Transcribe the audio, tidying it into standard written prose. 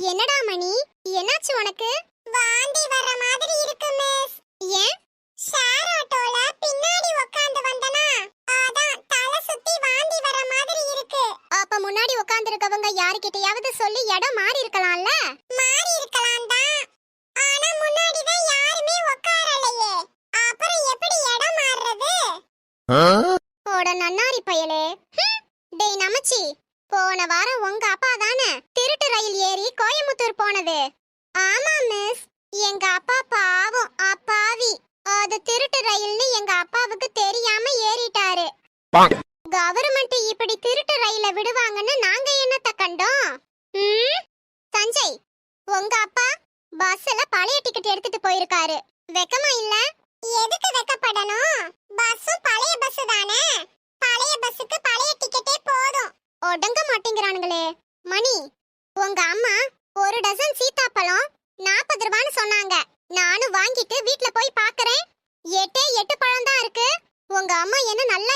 என்னடா மணி, என்னாச்சு உனக்கு? வாந்தி வர மாதிரி இருக்கு மிஸ். ஏன்? ஷேர் ஆட்டோல பின்னாடி உட்கார்ந்து வந்தனா, அதான் தலை சுத்தி வாந்தி வர மாதிரி இருக்கு. அப்ப முன்னாடி உட்கார்ந்திருக்கவங்க யார்கிட்டயாவது சொல்லி இடம் மாறி இருக்கலாம்ல? மாறி இருக்கலாம் தான். ஆனா முன்னாடி தான் யாருமே உட்காரலையே. அப்புறம் எப்படி இடம் மாறுறது? போட நன்னாரி பயலே. டேய் நமச்சி, போன வாரம் உங்க அப்பா தானே திருட்டு ரயில் ஏறி கோயம்புத்தூர் போனது? ஆமா மிஸ். எங்க அப்பா பாவம் அப்பாவி. அது திருட்டு ரயில்னு எங்க அப்பாவுக்கு தெரியாம ஏறிட்டாரு. கவர்மெண்ட் இப்படி திருட்டு ரயில விடுவாங்கன்னு நாங்க என்னத்த கண்டோம்? சஞ்சய், உங்க அப்பா பஸ்ல பழைய டிக்கெட் எடுத்துட்டு போயிருக்காரு. வெக்கமா இல்ல? எதுக்கு வெக்கப்படணும்? பஸ்ஸும் பழைய பஸ் தானே. பழைய பஸ்ஸுக்கு பழைய டிக்கெட்டே போதும். ஒடங்க மாட்டேங்கிறானுங்களே. மணி, உங்க அம்மா ஒரு டசன் சீத்தாப்பழம் 40 ரூபான்னு சொன்னாங்க. நானும் வாங்கிட்டு வீட்ல போய் பார்க்கறேன், 8 பழம் தான் இருக்கு. உங்க அம்மா என்ன நல்லா